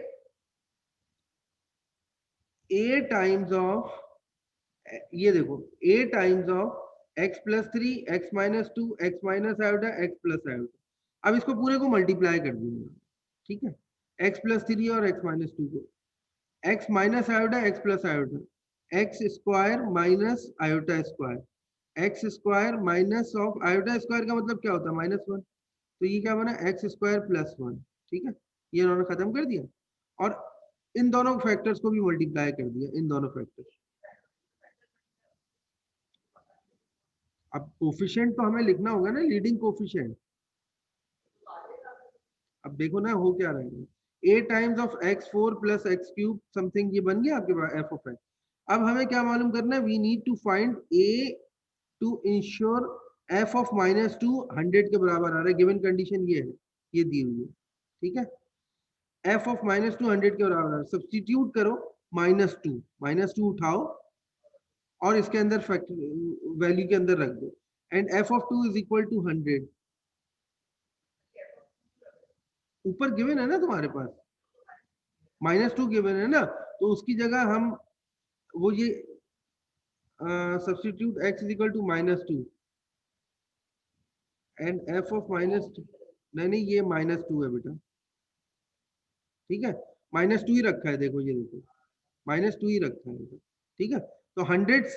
a टाइम्स ऑफ, ये देखो a times of x plus 3, x minus 2, x minus iota, x plus iota. अब इसको पूरे को मल्टीप्लाई कर दूंगा, ठीक है, x प्लस 3 और x माइनस 2 को, x minus iota x plus iota, x square minus iota square, x square minus of iota square का मतलब क्या होता है, -1, तो ये क्या बना, x स्क्वायर प्लस 1, ठीक है। ये उन्होंने खत्म कर दिया और इन दोनों फैक्टर्स को भी मल्टीप्लाई कर दिया, इन दोनों फैक्टर्स। अब कोफिशिएंट तो हमें लिखना होगा ना, लीडिंग कोफिशिएंट। अब देखो ना हो क्या रहा है, a times of x4 plus x cube something, ये बन गया आपके पास f ऑफ x। अब हमें क्या मालूम करना है, we need to find a to ensure f of -2 100 के बराबर आ रहा है, गिवन कंडीशन ये है, ये दी हुई है, ठीक है। f ऑफ -2 100 के बराबर आ रहा है, सब्स्टिट्यूट करो, -2 उठाओ और इसके अंदर फैक्टर वैल्यू के अंदर रख दो, and f of 2 is equal to 100, ऊपर गिवन है ना तुम्हारे पास, -2 गिवन है ना, तो उसकी जगह हम वो ये substitute x is equal to -2 and f of -2, नहीं ये -2 है बेटा, ठीक है, -2 ही रखा है, देखो ये देखो -2 ही रखा है, ठीक है। तो 100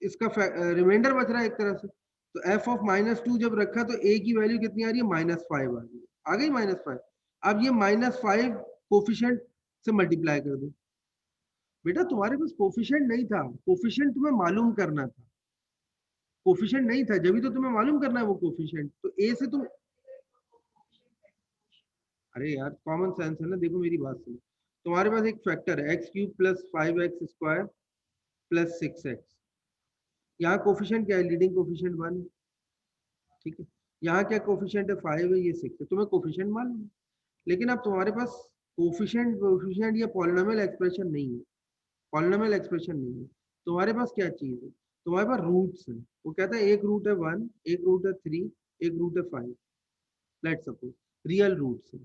इसका रिमाइंडर बच रहा है एक तरह से, तो f ऑफ -2 जब रखा तो a की वैल्यू कितनी आ रही है, -5 आ गई, -5। अब ये -5 कोफिशिएंट से मल्टीप्लाई कर दो। बेटा तुम्हारे पास कोफिशिएंट नहीं था, कोफिशिएंट तुम्हें मालूम करना था, कोफिशिएंट नहीं था जब भी तो तुम्हें मालूम करना है वो कोफिशिएंट, तो a से तुम, अरे यार कॉमन सेंस है ना, देखो मेरी बात सुनो, तुम्हारे पास एक फैक्टर है x cube plus 5x square plus 6x, यहाँ कोफिशिएंट क्या है, लीडिंग कोफिशिएंट 1 है, ठीक है। यहाँ क्या कोफिशिएंट है, 5 है, ये 6 है, तुम्हें कोफिशिएंट मालूम है। लेकिन अब तुम्हारे पास कोफिशिएंट या पॉलिनोमियल एक्सप्रेशन नहीं है, पॉलिनोमियल एक्सप्रेशन नहीं है। तुम्हारे पास क्या चीज है, तुम्हारे पास रूट्स है। वो कहता है एक रूट है 1, एक रूट है 3, एक रूट है 5, लेट सपोज रियल रूट्स है।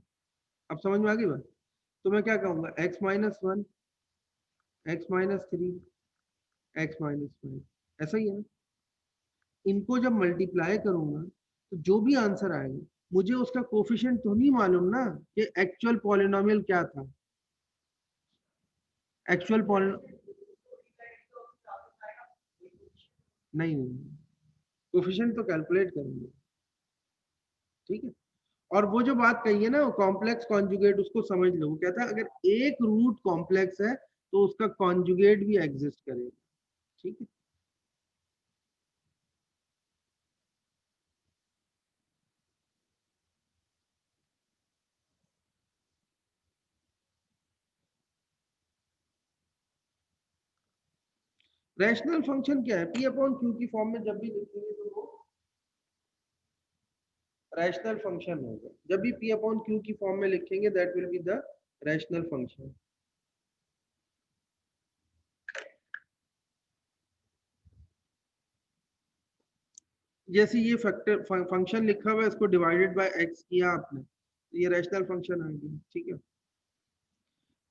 अब समझ में आ गई बात? तो मैं क्या कहूंगा, x minus 1, x minus 3, x minus 5, ऐसा ही है ना। इनको जब मल्टीप्लाई करूंगा तो जो भी आंसर आएगा, मुझे उसका कोफिशिएंट तो नहीं मालूम ना कि एक्चुअल पॉलिनोमियल क्या था। एक्चुअल नहीं, कोफिशिएंट तो कैलकुलेट करेंगे, ठीक है। और वो जो बात कही है ना, कॉम्प्लेक्स कॉन्जुगेट, उसको समझ लो। वो कहता है अगर एक रूट कॉम्प्लेक्स है तो उसका कॉन्जुगेट भी एग्जिस्ट करेगा, ठीक है। रैशनल फंक्शन क्या है, पी अपॉन क्यू की फॉर्म में जब भी लिखेंगे तो वो रैशनल फंक्शन होगा। जब भी पी अपॉन क्यू की फॉर्म में लिखेंगे that will be the rational function. जैसे ये फैक्टर फंक्शन लिखा हुआ है, इसको डिवाइडेड बाय एक्स किया आपने, तो ये रैशनल फंक्शन आ गया, ठीक है।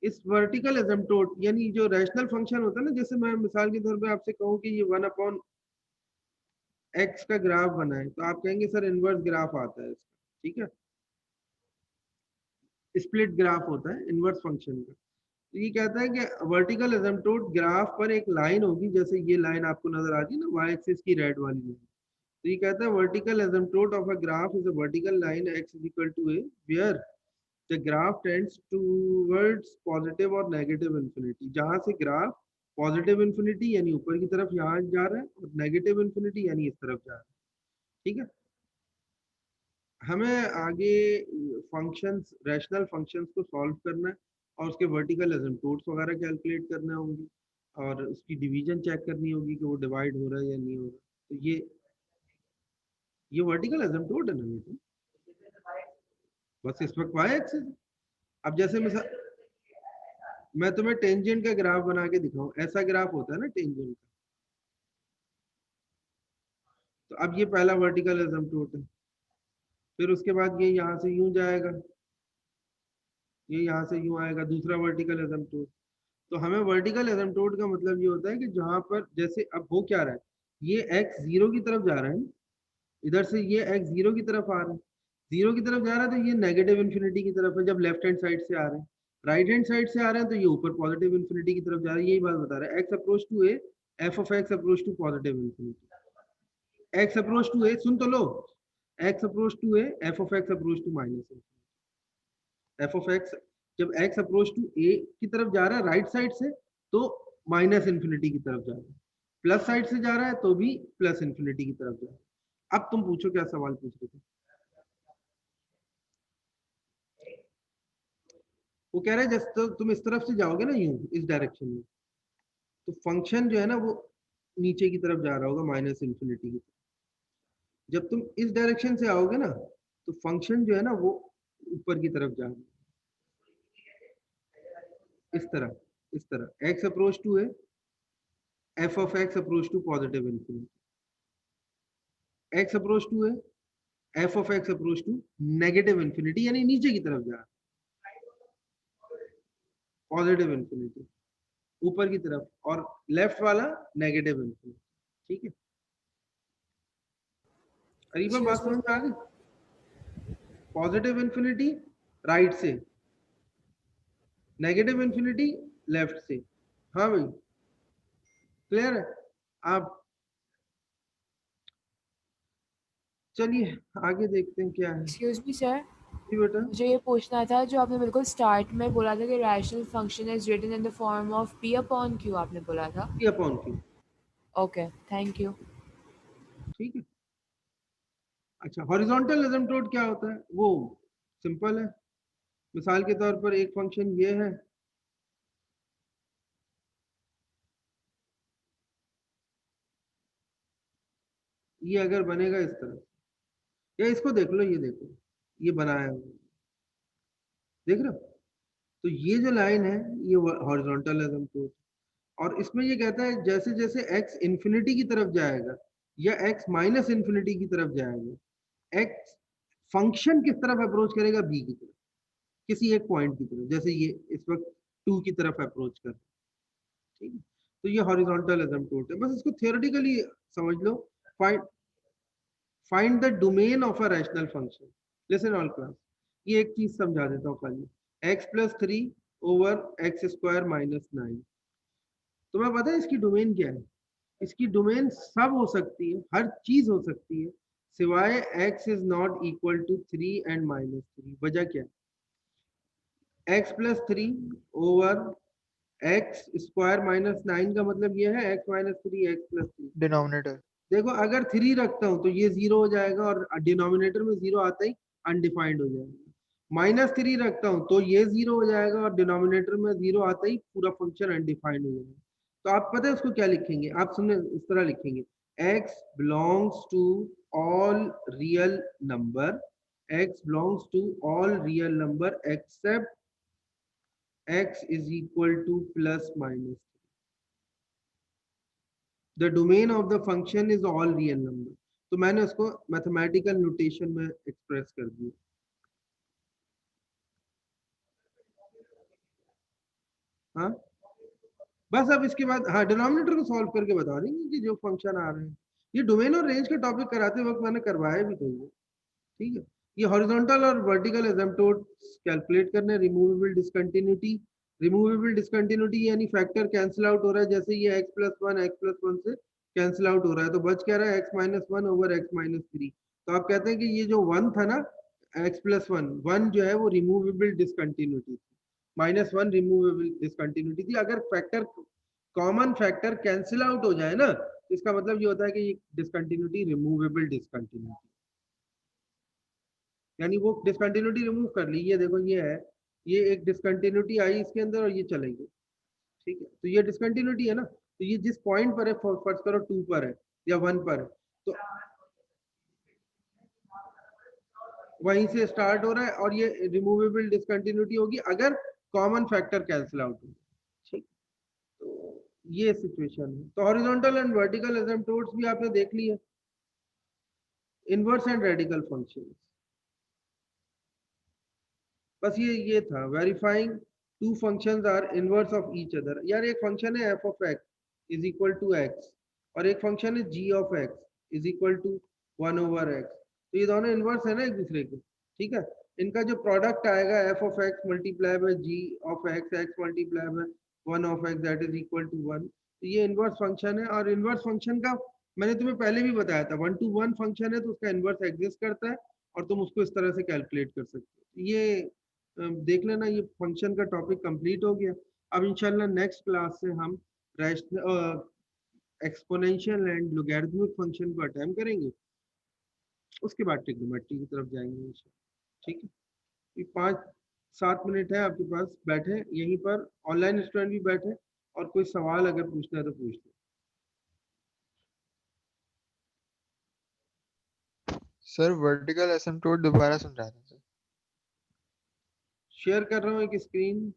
इस वर्टिकल एसिम्प्टोट यानी जो रैशनल फंक्शन होता है ना, जैसे मैं मिसाल के तौर पे आपसे कहूँ कि ये 1 अपॉन एक्स का ग्राफ बनाए, तो आप कहेंगे सर इनवर्स ग्राफ आता है इसका, ठीक है। स्प्लिट ग्राफ होता है इनवर्स फंक्शन का। तो ये कहता है कि वर्टिकल एसिम्प्टोट ग्राफ पर एक लाइन होगी, जैसे ये लाइन आपको नजर आ रही है ना, वाई एक्सिस की रेड वाली लाइन। तो ये कहता है vertical asymptote of a graph is a vertical line x is equal to a where the graph tends towards positive और negative infinity। जहां से ग्राफ पॉजिटिव इन्फिनिटी यानी ऊपर की तरफ यहाँ जा रहा है, और नेगेटिव इन्फिनिटी यानी इस तरफ जा रहा है, ठीक है। हमें आगे फंक्शंस, रैशनल फंक्शंस को सॉल्व करना है, और उसके वर्टिकल एसिम्प्टोट्स वगैरह कैलकुलेट करना होंगे, और उसकी डिवीजन चेक करनी होगी कि वो डिवाइड हो रहा है या नहीं हो रहा। तो ये वर्टिकल एसिम्प्टोट है ना बेटा, बस इस वक्त वाई एक्सिस। अब जैसे मैं तुम्हें टेंजेंट का ग्राफ बना के दिखाऊं, ऐसा ग्राफ होता है ना टेंजेंट का। तो अब ये पहला वर्टिकल एसिम्प्टोट है, फिर उसके बाद ये यहाँ से यूं जाएगा, ये यहाँ से यूं आएगा, दूसरा वर्टिकल एसिम्प्टोट। तो हमें वर्टिकल एसिम्प्टोट का मतलब ये होता है कि जहां पर जैसे अब हो क्या रहा है, ये x 0 की तरफ जा रहा है, इधर से ये x 0 की तरफ आ रहा है, 0 की तरफ जा रहा है, तो ये नेगेटिव इन्फिनिटी की तरफ है जब लेफ्ट हैंड साइड से आ रहे हैं। राइट हैंड साइड से आ रहे हैं तो ये ऊपर पॉजिटिव इन्फिनिटी की तरफ जा रहा है। यही बात बता रहा है, x approach to a f of x approach to positive infinity. x approach to a, सुन तो लो, x approach to a f of x approach to minus f of x। जब x अप्रोच टू a की तरफ जा रहा है right side से, तो माइनस इन्फिनिटी की तरफ जा रहा है, प्लस साइड से जा रहा है तो भी प्लस इन्फिनिटी की तरफ जा रहा है। अब तुम पूछो क्या सवाल पूछ रहे थे। वो कह रहे हैं जैसे तो तुम इस तरफ से जाओगे ना, यूं इस डायरेक्शन में, तो फंक्शन जो है ना वो नीचे की तरफ जा रहा होगा, माइनस इन्फिनिटी की तरफ। जब तुम इस डायरेक्शन से आओगे ना, तो फंक्शन जो है ना वो ऊपर की तरफ जा रहा है, इस तरह, इस तरह x अप्रोच टू है f of x approach to positive infinity, x approach to है f of x approach to negative infinity यानी नीचे की तरफ जा रहा है, पॉजिटिव इन्फिनिटी ऊपर की तरफ, और लेफ्ट वाला नेगेटिव इन्फिनिटी, ठीक है। करीबन बात समझ में आ गई। पॉजिटिव इन्फिनिटी राइट से, नेगेटिव इन्फिनिटी लेफ्ट से। हाँ भाई, क्लियर है। आप चलिए आगे देखते हैं क्या है। एक्सक्यूज मी सर, जी बेटा। मुझे ये पूछना था, जो आपने बिल्कुल स्टार्ट में बोला था कि rational function is written in the form of p upon q, आपने बोला था। p upon q, okay, thank you. ठीक है। अच्छा, हॉरिजॉन्टल एसिम्प्टोट क्या होता है, वो सिंपल है। मिसाल के तौर पर एक फंक्शन ये है, ये अगर बनेगा इस तरह, या इसको देख लो, ये देखो, ये बनाया हुआ, देख रहे हो। तो ये जो लाइन है ये हॉरिजॉन्टल एसिम्प्टोट, और इसमें ये कहता है जैसे जैसे x इन्फिनिटी की तरफ जाएगा या x माइनस इन्फिनिटी की तरफ जाएगा, x फंक्शन किस तरफ अप्रोच करेगा, b की तरफ, किसी एक पॉइंट की तरफ, जैसे ये इस वक्त 2 की तरफ अप्रोच कर, ठीक है। तो ये हॉरिजॉन्टल एसिम्पटोट है, बस इसको थियोरेटिकली समझ लो। Find the domain of a rational function. Listen all class, ये एक चीज समझा देता हूँ खाली, x+3 ओवर x² माइनस 9। तुम्हें पता है इसकी डोमेन क्या है? इसकी डोमेन सब हो सकती है, हर चीज हो सकती है सिवाय x is not equal to 3 and -3। वजह क्या है? x+3 ओवर x² माइनस 9 का मतलब ये है x-3 x+3। डिनोमिनेटर। देखो अगर 3 रखता हूं तो ये 0 हो जाएगा और डिनोमिनेटर में 0 आता ही अनडिफाइंड हो जाएगा। -3 रखता हूं तो ये 0 हो जाएगा और डिनोमिनेटर में 0 आता ही पूरा फंक्शन अनडिफाइंड हो जाएगा। तो आप पता है उसको क्या लिखेंगे? आप सुनने, इस तरह लिखेंगे x belongs to all real number, x belongs to all real number except x is equal to plus minus 3. The domain of the function is all real number. तो मैंने उसको मैथमेटिकल नोटेशन में एक्सप्रेस कर दिया। हाँ बस अब इसके बाद हाँ डिनोमिनेटर को सॉल्व करके बता देंगे कि जो फंक्शन आ रहे हैं। ये डोमेन और रेंज का टॉपिक कराते वक्त मैंने करवाया भी था, ठीक है। ये हॉरिजॉन्टल और वर्टिकल एसिम्पटोट्स कैलकुलेट करने, रिमूवेबल डिसकंटिन्यूटी यानी फैक्टर कैंसिल आउट हो रहा है, जैसे ये x+1 से कैंसिल आउट हो रहा है तो बच क्या रहा है x-1 ओवर x-3। तो आप कहते हैं कि ये जो 1 था ना x+1 जो है वो रिमूवेबल डिसकंटिन्यूटी थी, -1 रिमूवेबल डिसकंटिन्यूटी थी। अगर factor common factor cancel out हो जाए ना, इसका मतलब ये होता है कि ये डिसकंटिन्यूटी रिमूवेबल डिसकंटिन्यूटी, यानी वो डिसकंटिन्यूटी रिमूव कर ली। ये देखो ये है, ये एक डिसकंटिन्यूटी आई इसके अंदर और ये चले गई, ठीक है। तो ये डिसकंटिन्यूटी है ना, तो ये जिस पॉइंट पर है, फर्स्ट करो 2 पर है या 1 पर है, तो वहीं से स्टार्ट हो रहा है और ये रिमूवेबल डिसकंटिन्यूटी होगी अगर कॉमन फैक्टर कैंसिल आउट हो, ठीक। तो ये सिचुएशन है। तो हॉरिजॉन्टल एंड वर्टिकल एसिम्पटोट्स भी आपने देख लिया, इनवर्स एंड रेडिकल फंक्शंस, बस ये था verifying two functions are inverse of each other. यार एक फंक्शन है f of x is equal to x और एक फंक्शन है g of x is equal to 1 over x, तो ये दोनों इनवर्स है ना एक दूसरे के, ठीक है। इनका जो प्रोडक्ट आएगा f of x multiply by g of x multiply by 1 of x that is equal to 1। तो ये इनवर्स फंक्शन है और इनवर्स फंक्शन का मैंने तुम्हें पहले भी बताया था 1 to 1 फंक्शन है तो उसका इनवर्स एग्जिस्ट करता है और तुम उसको इस तरह से कैलकुलेट कर सकते हो। ये देख लेना, ये फंक्शन का टॉपिक कंप्लीट हो गया। अब इंशाल्लाह नेक्स्ट क्लास से हम एक्सपोनेंशियल एंड लॉगरिथमिक फंक्शन को अटेम्प्ट करेंगे, उसके बाद ट्रिग्नोमेट्री की तरफ जाएंगे, ठीक है। ये 5-7 मिनट है आपके पास, बैठे यहीं पर, ऑनलाइन स्टूडेंट भी बैठे और कोई सवाल अगर पूछना है तो पूछ लो। सर वर्टिकल एसिम्पटोट दोबारा समझा दें सर। शेयर कर रहा हूँ एक स्क्रीन,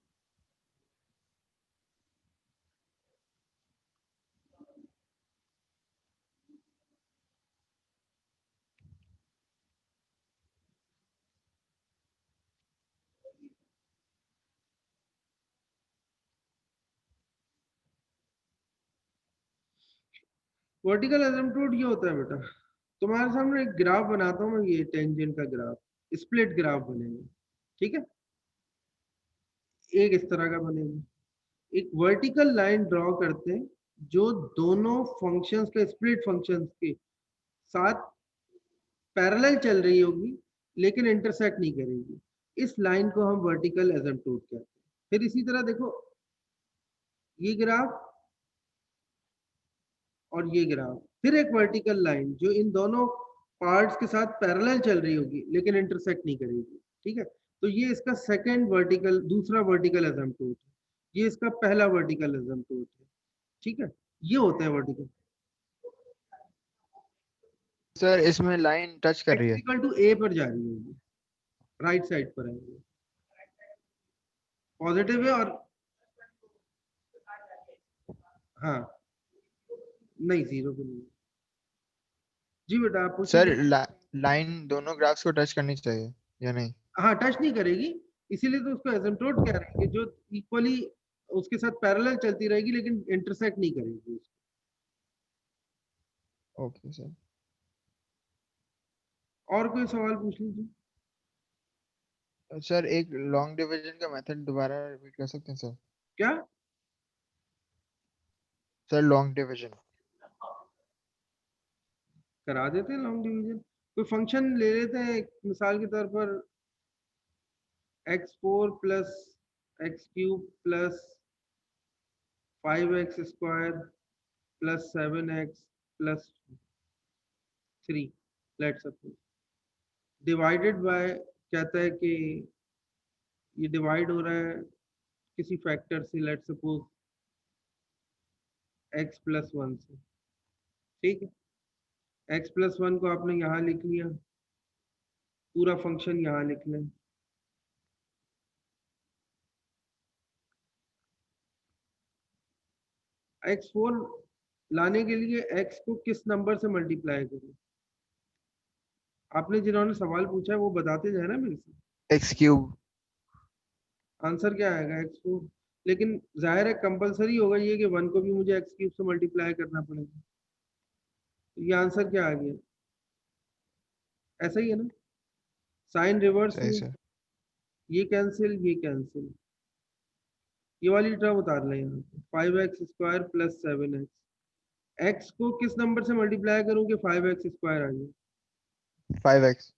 वर्टिकल एसिम्पटोट ये होता है बेटा, तुम्हारे सामने एक ग्राफ बनाता हूँ मैं, ये टेंजेंट का ग्राफ, स्प्लिट ग्राफ बनेगा, ठीक है। एक इस तरह का बनेगा, एक वर्टिकल लाइन ड्रॉ करते हैं जो दोनों फंक्शंस के, स्प्लिट फंक्शंस के साथ पैरेलल चल रही होगी लेकिन इंटरसेक्ट नहीं करेगी, इस लाइन को हम वर्टिकल एसिम्पटोट कहते हैं। फिर इसी तरह देखो ये ग्राफ और ये ग्राफ, फिर एक वर्टिकल लाइन जो इन दोनों पार्ट्स के साथ पैरेलल चल रही होगी लेकिन इंटरसेक्ट नहीं करेगी, ठीक है। तो ये इसका सेकंड वर्टिकल, दूसरा वर्टिकल एसिम्पटोट है, ये इसका पहला वर्टिकल एसिम्पटोट है, ठीक है। ये होता है वर्टिकल। सर इसमें लाइन टच कर रही है। इक्वल टू ए पर जा रही होगी, राइट साइड पर है, पॉजिटिव है और हाँ नहीं 0 पे नहीं। जी बेटा आप सर पूछिए। लाइन दोनों ग्राफ्स को टच करनी चाहिए या नहीं? हाँ टच नहीं करेगी, इसीलिए तो उसको एसिम्प्टोट कह रहे हैं कि जो इक्वली उसके साथ पैरेलल चलती रहेगी लेकिन इंटरसेक्ट नहीं करेगी। Okay sir. और कोई सवाल पूछ लीजिए। सर एक लॉन्ग डिवीजन का मेथड दोबारा रिपीट कर सकते हैं सर? क्या? Sir long division. करा देते हैं लॉन्ग डिवीजन। कोई फंक्शन ले लेते हैं, मिसाल के तौर पर x4 plus x cube plus 5x square plus 7x plus 3, let's suppose divided by, कहता है कि ये डिवाइड हो रहा है किसी फैक्टर से, लेट्स सपोज x प्लस 1 से। ठीक है, x प्लस 1 को आपने यहाँ लिख लिया, पूरा फंक्शन यहाँ लिख लें। x4 लाने के लिए x को किस नंबर से मल्टीप्लाई करें? आपने जिन्होंने सवाल पूछा है वो बताते जाए ना मेरे से। X cube. आंसर क्या आएगा? x4। लेकिन जाहिर है कंपलसरी होगा ये कि 1 को भी मुझे x क्यूब से मल्टीप्लाई करना पड़ेगा। तो ये आंसर क्या आ गया? ऐसा ही है ना, साइन रिवर्स सही में सर। ये कैंसिल, ये कैंसिल, ये वाली टर्म उतार लें यहाँ पे, 5x square plus 7x। x को किस नंबर से मल्टीप्लाई करूँ कि 5x स्क्वायर आ जाए? 5x।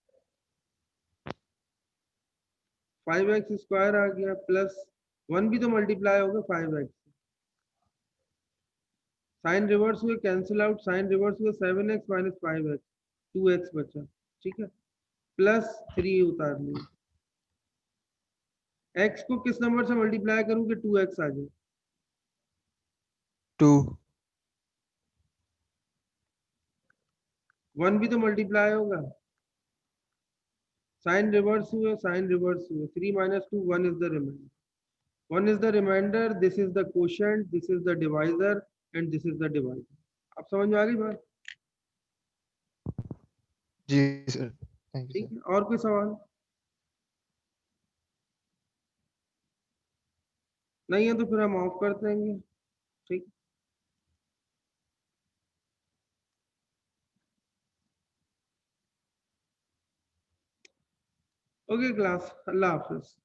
5x स्क्वायर आ गया प्लस 1 भी तो मल्टीप्लाई होगा 5x। साइन रिवर्स हुए, कैंसिल आउट, साइन रिवर्स हुए 7x माइनस 5x, 2x बचा। ठीक है, प्लस 3 उतार लिया। x को किस नंबर से मल्टीप्लाई करूं कि 2x आ जाए? 2। 1 भी तो मल्टीप्लाई होगा, साइन रिवर्स हुए, साइन रिवर्स हुए, 3 minus 2, 1 is the remainder, 1 is the remainder, this is the quotient, this is the divisor and this is the divisor। आप समझ में आ गई बात? जी सर, थैंक यू ठीक सर। है, और कोई सवाल नहीं है तो फिर हम ऑफ कर देंगे। ठीक, ओके क्लास, अल्लाह हाफिज।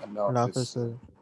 अल्लाह अल्लाह हाफिज। हाफिज सर।